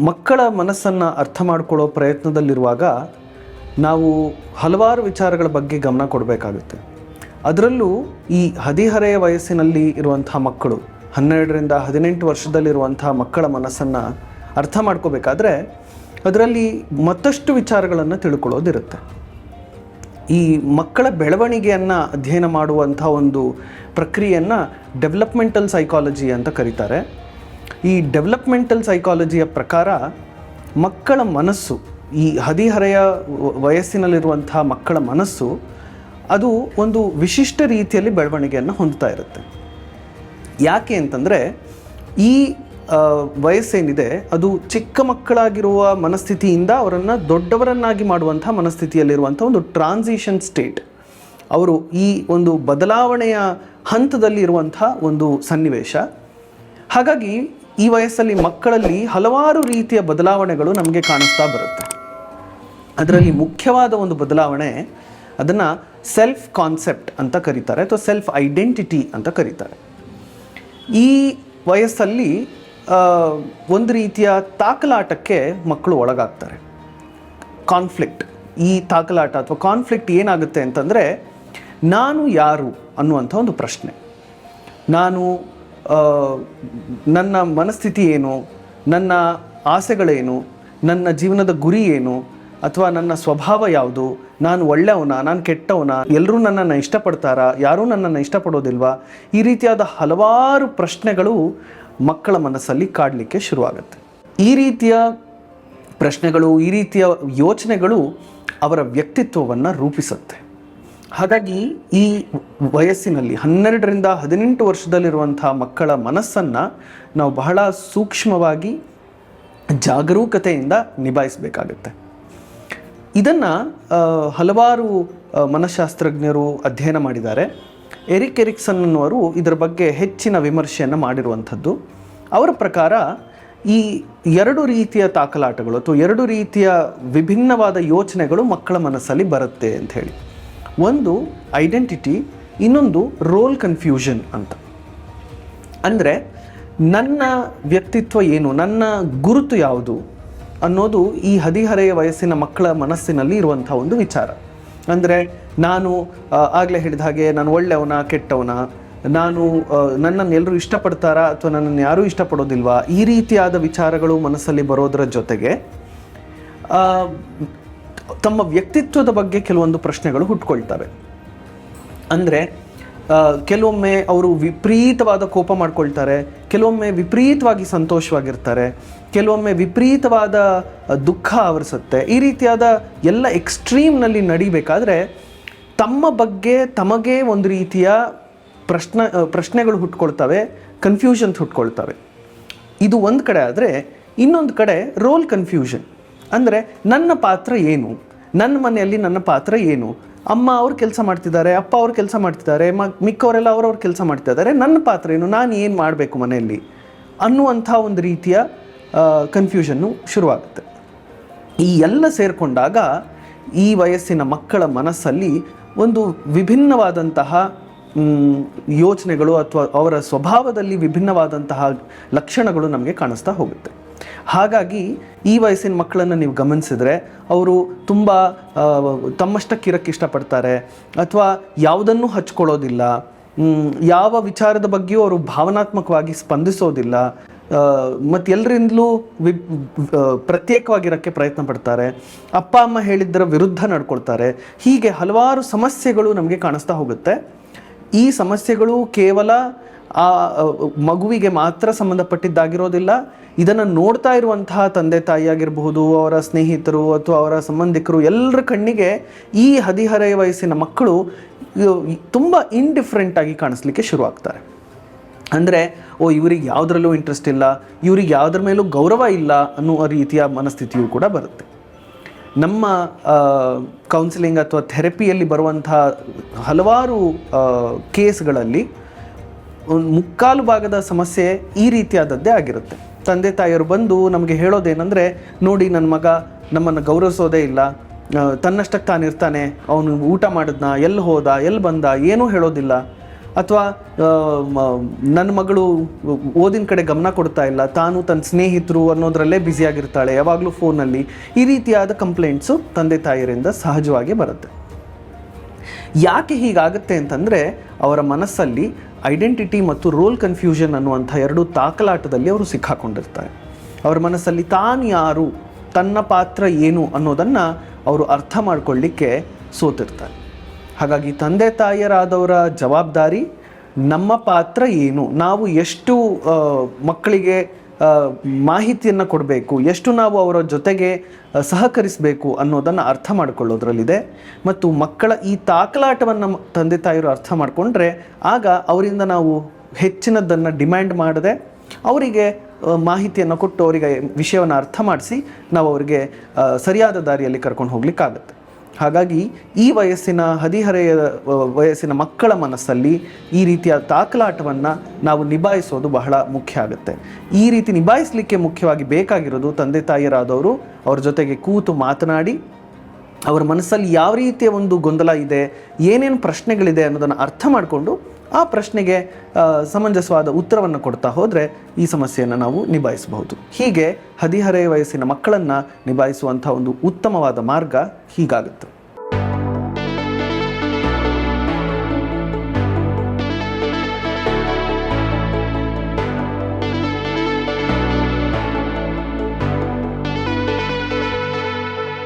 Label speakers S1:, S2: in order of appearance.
S1: ಮಕ್ಕಳ ಮನಸ್ಸನ್ನು ಅರ್ಥ ಮಾಡಿಕೊಳ್ಳೋ ಪ್ರಯತ್ನದಲ್ಲಿರುವಾಗ ನಾವು ಹಲವಾರು ವಿಚಾರಗಳ ಬಗ್ಗೆ ಗಮನ ಕೊಡಬೇಕಾಗುತ್ತೆ. ಅದರಲ್ಲೂ ಈ ಹದಿಹರೆಯ ವಯಸ್ಸಿನಲ್ಲಿ ಇರುವಂಥ ಮಕ್ಕಳು, 12ರಿಂದ 18 ವರ್ಷದಲ್ಲಿರುವಂಥ ಮಕ್ಕಳ ಮನಸ್ಸನ್ನು ಅರ್ಥ ಮಾಡ್ಕೋಬೇಕಾದ್ರೆ ಅದರಲ್ಲಿ ಮತ್ತಷ್ಟು ವಿಚಾರಗಳನ್ನು ತಿಳ್ಕೊಳ್ಳೋದಿರುತ್ತೆ. ಈ ಮಕ್ಕಳ ಬೆಳವಣಿಗೆಯನ್ನು ಅಧ್ಯಯನ ಮಾಡುವಂಥ ಒಂದು ಪ್ರಕ್ರಿಯೆಯನ್ನು ಡೆವಲಪ್ಮೆಂಟಲ್ ಸೈಕಾಲಜಿ ಅಂತ ಕರೀತಾರೆ. ಈ ಡೆವಲಪ್ಮೆಂಟಲ್ ಸೈಕಾಲಜಿಯ ಪ್ರಕಾರ ಮಕ್ಕಳ ಮನಸ್ಸು, ಈ ಹದಿಹರೆಯ ವಯಸ್ಸಿನಲ್ಲಿರುವಂಥ ಮಕ್ಕಳ ಮನಸ್ಸು ಅದು ಒಂದು ವಿಶಿಷ್ಟ ರೀತಿಯಲ್ಲಿ ಬೆಳವಣಿಗೆಯನ್ನು ಹೊಂದ್ತಾ ಇರುತ್ತೆ. ಯಾಕೆ ಅಂತಂದರೆ ಈ ವಯಸ್ಸೇನಿದೆ ಅದು ಚಿಕ್ಕ ಮಕ್ಕಳಾಗಿರುವ ಮನಸ್ಥಿತಿಯಿಂದ ಅವರನ್ನು ದೊಡ್ಡವರನ್ನಾಗಿ ಮಾಡುವಂಥ ಮನಸ್ಥಿತಿಯಲ್ಲಿರುವಂಥ ಒಂದು ಟ್ರಾನ್ಸಿಷನ್ ಸ್ಟೇಟ್. ಅವರು ಈ ಒಂದು ಬದಲಾವಣೆಯ ಹಂತದಲ್ಲಿ ಇರುವಂಥ ಒಂದು ಸನ್ನಿವೇಶ. ಹಾಗಾಗಿ ಈ ವಯಸ್ಸಲ್ಲಿ ಮಕ್ಕಳಲ್ಲಿ ಹಲವಾರು ರೀತಿಯ ಬದಲಾವಣೆಗಳು ನಮಗೆ ಕಾಣಿಸ್ತಾ ಬರುತ್ತೆ. ಅದರಲ್ಲಿ ಮುಖ್ಯವಾದ ಒಂದು ಬದಲಾವಣೆ, ಅದನ್ನು ಸೆಲ್ಫ್ ಕಾನ್ಸೆಪ್ಟ್ ಅಂತ ಕರೀತಾರೆ ಅಥವಾ ಸೆಲ್ಫ್ ಐಡೆಂಟಿಟಿ ಅಂತ ಕರೀತಾರೆ. ಈ ವಯಸ್ಸಲ್ಲಿ ಒಂದು ರೀತಿಯ ತಾಕಲಾಟಕ್ಕೆ ಮಕ್ಕಳು ಒಳಗಾಗ್ತಾರೆ. ಕಾನ್ಫ್ಲಿಕ್ಟ್, ಈ ತಾಕಲಾಟ ಅಥವಾ ಕಾನ್ಫ್ಲಿಕ್ಟ್ ಏನಾಗುತ್ತೆ ಅಂತಂದರೆ, ನಾನು ಯಾರು ಅನ್ನುವಂಥ ಒಂದು ಪ್ರಶ್ನೆ. ನಾನು ನನ್ನ ಮನಸ್ಥಿತಿ ಏನು, ನನ್ನ ಆಸೆಗಳೇನು, ನನ್ನ ಜೀವನದ ಗುರಿ ಏನು, ಅಥವಾ ನನ್ನ ಸ್ವಭಾವ ಯಾವುದು, ನಾನು ಒಳ್ಳೆಯವನ, ನಾನು ಕೆಟ್ಟವನ, ಎಲ್ಲರೂ ನನ್ನನ್ನು ಇಷ್ಟಪಡ್ತಾರಾ, ಯಾರೂ ನನ್ನನ್ನು ಇಷ್ಟಪಡೋದಿಲ್ವಾ, ಈ ರೀತಿಯಾದ ಹಲವಾರು ಪ್ರಶ್ನೆಗಳು ಮಕ್ಕಳ ಮನಸ್ಸಲ್ಲಿ ಕಾಡಲಿಕ್ಕೆ ಶುರುವಾಗುತ್ತೆ. ಈ ರೀತಿಯ ಪ್ರಶ್ನೆಗಳು, ಈ ರೀತಿಯ ಯೋಚನೆಗಳು ಅವರ ವ್ಯಕ್ತಿತ್ವವನ್ನು ರೂಪಿಸುತ್ತೆ. ಹಾಗಾಗಿ ಈ ವಯಸ್ಸಿನಲ್ಲಿ 12ರಿಂದ 18 ವರ್ಷದಲ್ಲಿರುವಂಥ ಮಕ್ಕಳ ಮನಸ್ಸನ್ನು ನಾವು ಬಹಳ ಸೂಕ್ಷ್ಮವಾಗಿ ಜಾಗರೂಕತೆಯಿಂದ ನಿಭಾಯಿಸಬೇಕಾಗತ್ತೆ. ಇದನ್ನು ಹಲವಾರು ಮನಃಶಾಸ್ತ್ರಜ್ಞರು ಅಧ್ಯಯನ ಮಾಡಿದ್ದಾರೆ. ಎರಿಕ್ ಎರಿಕ್ಸನ್ ಅನ್ನುವರು ಇದರ ಬಗ್ಗೆ ಹೆಚ್ಚಿನ ವಿಮರ್ಶೆಯನ್ನು ಮಾಡಿರುವಂಥದ್ದು. ಅವರ ಪ್ರಕಾರ ಈ 2 ರೀತಿಯ ತಾಕಲಾಟಗಳು ಅಥವಾ 2 ರೀತಿಯ ವಿಭಿನ್ನವಾದ ಯೋಚನೆಗಳು ಮಕ್ಕಳ ಮನಸ್ಸಲ್ಲಿ ಬರುತ್ತೆ ಅಂತ ಹೇಳಿ. ಒಂದು ಐಡೆಂಟಿಟಿ, ಇನ್ನೊಂದು ರೋಲ್ ಕನ್ಫ್ಯೂಷನ್ ಅಂತ. ಅಂದರೆ ನನ್ನ ವ್ಯಕ್ತಿತ್ವ ಏನು, ನನ್ನ ಗುರುತು ಯಾವುದು ಅನ್ನೋದು ಈ ಹದಿಹರೆಯ ವಯಸ್ಸಿನ ಮಕ್ಕಳ ಮನಸ್ಸಿನಲ್ಲಿ ಇರುವಂಥ ಒಂದು ವಿಚಾರ. ಅಂದರೆ ನಾನು ಆಗಲೇ ಹೇಳಿದ ಹಾಗೆ ನಾನು ಒಳ್ಳೆಯವನ, ಕೆಟ್ಟವನ, ನಾನು ನನ್ನನ್ನು ಎಲ್ಲರೂ ಇಷ್ಟಪಡ್ತಾರಾ ಅಥವಾ ನನ್ನನ್ನು ಯಾರೂ ಇಷ್ಟಪಡೋದಿಲ್ವಾ, ಈ ರೀತಿಯಾದ ವಿಚಾರಗಳು ಮನಸ್ಸಲ್ಲಿ ಬರೋದರ ಜೊತೆಗೆ ತಮ್ಮ ವ್ಯಕ್ತಿತ್ವದ ಬಗ್ಗೆ ಕೆಲವೊಂದು ಪ್ರಶ್ನೆಗಳು ಹುಟ್ಕೊಳ್ತವೆ. ಅಂದರೆ ಕೆಲವೊಮ್ಮೆ ಅವರು ವಿಪರೀತವಾದ ಕೋಪ ಮಾಡ್ಕೊಳ್ತಾರೆ, ಕೆಲವೊಮ್ಮೆ ವಿಪರೀತವಾಗಿ ಸಂತೋಷವಾಗಿರ್ತಾರೆ, ಕೆಲವೊಮ್ಮೆ ವಿಪರೀತವಾದ ದುಃಖ ಆವರಿಸುತ್ತೆ. ಈ ರೀತಿಯಾದ ಎಲ್ಲ ಎಕ್ಸ್ಟ್ರೀಮ್ನಲ್ಲಿ ನಡಿಬೇಕಾದ್ರೆ ತಮ್ಮ ಬಗ್ಗೆ ತಮಗೆ ಒಂದು ರೀತಿಯ ಪ್ರಶ್ನೆಗಳು ಹುಟ್ಕೊಳ್ತವೆ, ಕನ್ಫ್ಯೂಷನ್ಸ್ ಹುಟ್ಕೊಳ್ತವೆ. ಇದು ಒಂದು ಕಡೆ ಆದರೆ, ಇನ್ನೊಂದು ಕಡೆ ರೋಲ್ ಕನ್ಫ್ಯೂಷನ್. ಅಂದರೆ ನನ್ನ ಪಾತ್ರ ಏನು, ನನ್ನ ಮನೆಯಲ್ಲಿ ನನ್ನ ಪಾತ್ರ ಏನು, ಅಮ್ಮ ಅವ್ರು ಕೆಲಸ ಮಾಡ್ತಿದ್ದಾರೆ, ಅಪ್ಪ ಅವ್ರು ಕೆಲಸ ಮಾಡ್ತಿದ್ದಾರೆ, ಮಿಕ್ಕವರೆಲ್ಲ ಅವ್ರವ್ರು ಕೆಲಸ ಮಾಡ್ತಿದ್ದಾರೆ, ನನ್ನ ಪಾತ್ರ ಏನು, ನಾನು ಏನು ಮಾಡಬೇಕು ಮನೆಯಲ್ಲಿ ಅನ್ನುವಂಥ ಒಂದು ರೀತಿಯ ಕನ್ಫ್ಯೂಷನ್ನು ಶುರುವಾಗುತ್ತೆ. ಈ ಎಲ್ಲ ಸೇರಿಕೊಂಡಾಗ ಈ ವಯಸ್ಸಿನ ಮಕ್ಕಳ ಮನಸ್ಸಲ್ಲಿ ಒಂದು ವಿಭಿನ್ನವಾದಂತಹ ಯೋಚನೆಗಳು ಅಥವಾ ಅವರ ಸ್ವಭಾವದಲ್ಲಿ ವಿಭಿನ್ನವಾದಂತಹ ಲಕ್ಷಣಗಳು ನಮಗೆ ಕಾಣಿಸ್ತಾ ಹೋಗುತ್ತೆ. ಹಾಗಾಗಿ ಈ ವಯಸ್ಸಿನ ಮಕ್ಕಳನ್ನು ನೀವು ಗಮನಿಸಿದರೆ ಅವರು ತುಂಬ ತಮ್ಮಷ್ಟಕ್ಕಿರಕ್ಕೆ ಇಷ್ಟಪಡ್ತಾರೆ, ಅಥವಾ ಯಾವುದನ್ನು ಹಚ್ಕೊಳ್ಳೋದಿಲ್ಲ, ಯಾವ ವಿಚಾರದ ಬಗ್ಗೆಯೂ ಅವರು ಭಾವನಾತ್ಮಕವಾಗಿ ಸ್ಪಂದಿಸೋದಿಲ್ಲ, ಮತ್ತು ಎಲ್ಲರಿಂದಲೂ ಪ್ರತ್ಯೇಕವಾಗಿರೋಕ್ಕೆ ಪ್ರಯತ್ನ ಪಡ್ತಾರೆ, ಅಪ್ಪ ಅಮ್ಮ ಹೇಳಿದ್ದರ ವಿರುದ್ಧ ನಡ್ಕೊಳ್ತಾರೆ. ಹೀಗೆ ಹಲವಾರು ಸಮಸ್ಯೆಗಳು ನಮಗೆ ಕಾಣಿಸ್ತಾ ಹೋಗುತ್ತೆ. ಈ ಸಮಸ್ಯೆಗಳು ಕೇವಲ ಆ ಮಗುವಿಗೆ ಮಾತ್ರ ಸಂಬಂಧಪಟ್ಟಿದ್ದಾಗಿರೋದಿಲ್ಲ. ಇದನ್ನು ನೋಡ್ತಾ ಇರುವಂತಹ ತಂದೆ ತಾಯಿ ಆಗಿರಬಹುದು, ಅವರ ಸ್ನೇಹಿತರು ಅಥವಾ ಅವರ ಸಂಬಂಧಿಕರು, ಎಲ್ಲರ ಕಣ್ಣಿಗೆ ಈ ಹದಿಹರೆಯ ವಯಸ್ಸಿನ ಮಕ್ಕಳು ತುಂಬ ಇಂಡಿಫ್ರೆಂಟಾಗಿ ಕಾಣಿಸ್ಲಿಕ್ಕೆ ಶುರುವಾಗ್ತಾರೆ. ಅಂದರೆ ಇವರಿಗೆ ಯಾವುದರಲ್ಲೂ ಇಂಟ್ರೆಸ್ಟ್ ಇಲ್ಲ, ಇವ್ರಿಗೆ ಯಾವುದ್ರ ಮೇಲೂ ಗೌರವ ಇಲ್ಲ ಅನ್ನುವ ರೀತಿಯ ಮನಸ್ಥಿತಿಯೂ ಕೂಡ ಬರುತ್ತೆ. ನಮ್ಮ ಕೌನ್ಸಿಲಿಂಗ್ ಅಥವಾ ಥೆರಪಿಯಲ್ಲಿ ಬರುವಂಥ ಹಲವಾರು ಕೇಸ್ಗಳಲ್ಲಿ ಒಂದು 3/4 ಭಾಗದ ಸಮಸ್ಯೆ ಈ ರೀತಿಯಾದದ್ದೇ ಆಗಿರುತ್ತೆ. ತಂದೆ ತಾಯಿಯರು ಬಂದು ನಮಗೆ ಹೇಳೋದೇನೆಂದರೆ, ನೋಡಿ ನನ್ನ ಮಗ ನಮ್ಮನ್ನು ಗೌರವಿಸೋದೇ ಇಲ್ಲ, ತನ್ನಷ್ಟಕ್ಕೆ ತಾನಿರ್ತಾನೆ, ಅವನು ಊಟ ಮಾಡಿದ್ನ, ಎಲ್ಲಿ ಹೋದ, ಎಲ್ಲಿ ಬಂದ, ಏನೂ ಹೇಳೋದಿಲ್ಲ. ಅಥವಾ ನನ್ನ ಮಗಳು ಓದಿನ ಕಡೆ ಗಮನ ಕೊಡ್ತಾ ಇಲ್ಲ, ತಾನು ತನ್ನ ಸ್ನೇಹಿತರು ಅನ್ನೋದರಲ್ಲೇ ಬ್ಯುಸಿಯಾಗಿರ್ತಾಳೆ, ಯಾವಾಗಲೂ ಫೋನಲ್ಲಿ. ಈ ರೀತಿಯಾದ ಕಂಪ್ಲೇಂಟ್ಸು ತಂದೆ ತಾಯಿಯರಿಂದ ಸಹಜವಾಗಿ ಬರುತ್ತೆ. ಯಾಕೆ ಹೀಗಾಗುತ್ತೆ ಅಂತಂದರೆ, ಅವರ ಮನಸ್ಸಲ್ಲಿ ಐಡೆಂಟಿಟಿ ಮತ್ತು ರೋಲ್ ಕನ್ಫ್ಯೂಷನ್ ಅನ್ನುವಂಥ ಎರಡು ತಾಕಲಾಟದಲ್ಲಿ ಅವರು ಸಿಕ್ಕಾಕೊಂಡಿರ್ತಾರೆ. ಅವರ ಮನಸ್ಸಲ್ಲಿ ತಾನು ಯಾರು, ತನ್ನ ಪಾತ್ರ ಏನು ಅನ್ನೋದನ್ನು ಅವರು ಅರ್ಥ ಮಾಡ್ಕೊಳ್ಳಿಕ್ಕೆ ಸೋತಿರ್ತಾರೆ. ಹಾಗಾಗಿ ತಂದೆ ತಾಯಿಯರಾದವರ ಜವಾಬ್ದಾರಿ, ನಮ್ಮ ಪಾತ್ರ ಏನು, ನಾವು ಎಷ್ಟು ಮಕ್ಕಳಿಗೆ ಮಾಹಿತಿಯನ್ನು ಕೊಡಬೇಕು, ಎಷ್ಟು ನಾವು ಅವರ ಜೊತೆಗೆ ಸಹಕರಿಸಬೇಕು ಅನ್ನೋದನ್ನು ಅರ್ಥ ಮಾಡಿಕೊಳ್ಳೋದ್ರಲ್ಲಿದೆ. ಮತ್ತು ಮಕ್ಕಳ ಈ ತಾಕಲಾಟವನ್ನು ತಂದೆ ತಾಯಿಯರು ಅರ್ಥ ಮಾಡಿಕೊಂಡ್ರೆ, ಆಗ ಅವರಿಂದ ನಾವು ಹೆಚ್ಚಿನದನ್ನು ಡಿಮ್ಯಾಂಡ್ ಮಾಡದೆ ಅವರಿಗೆ ಮಾಹಿತಿಯನ್ನು ಕೊಟ್ಟು ಅವರಿಗೆ ವಿಷಯವನ್ನು ಅರ್ಥ ಮಾಡಿಸಿ ನಾವು ಅವರಿಗೆ ಸರಿಯಾದ ದಾರಿಯಲ್ಲಿ ಕರ್ಕೊಂಡು ಹೋಗ್ಲಿಕ್ಕಾಗತ್ತೆ. ಹಾಗಾಗಿ ಈ ವಯಸ್ಸಿನ ಹದಿಹರೆಯ ವಯಸ್ಸಿನ ಮಕ್ಕಳ ಮನಸ್ಸಲ್ಲಿ ಈ ರೀತಿಯ ತಾಕಲಾಟವನ್ನು ನಾವು ನಿಭಾಯಿಸೋದು ಬಹಳ ಮುಖ್ಯ ಆಗುತ್ತೆ. ಈ ರೀತಿ ನಿಭಾಯಿಸಲಿಕ್ಕೆ ಮುಖ್ಯವಾಗಿ ಬೇಕಾಗಿರೋದು ತಂದೆ ತಾಯಿಯರಾದವರು ಅವ್ರ ಜೊತೆಗೆ ಕೂತು ಮಾತನಾಡಿ, ಅವರ ಮನಸ್ಸಲ್ಲಿ ಯಾವ ರೀತಿಯ ಒಂದು ಗೊಂದಲ ಇದೆ, ಏನೇನು ಪ್ರಶ್ನೆಗಳಿದೆ ಅನ್ನೋದನ್ನು ಅರ್ಥ ಮಾಡಿಕೊಂಡು ಆ ಪ್ರಶ್ನೆಗೆ ಸಮಂಜಸವಾದ ಉತ್ತರವನ್ನು ಕೊಡ್ತಾ ಹೋದರೆ ಈ ಸಮಸ್ಯೆಯನ್ನು ನಾವು ನಿಭಾಯಿಸಬಹುದು. ಹೀಗೆ ಹದಿಹರೆಯ ವಯಸ್ಸಿನ ಮಕ್ಕಳನ್ನು ನಿಭಾಯಿಸುವಂಥ ಒಂದು ಉತ್ತಮವಾದ ಮಾರ್ಗ ಹೀಗಾಗುತ್ತೆ.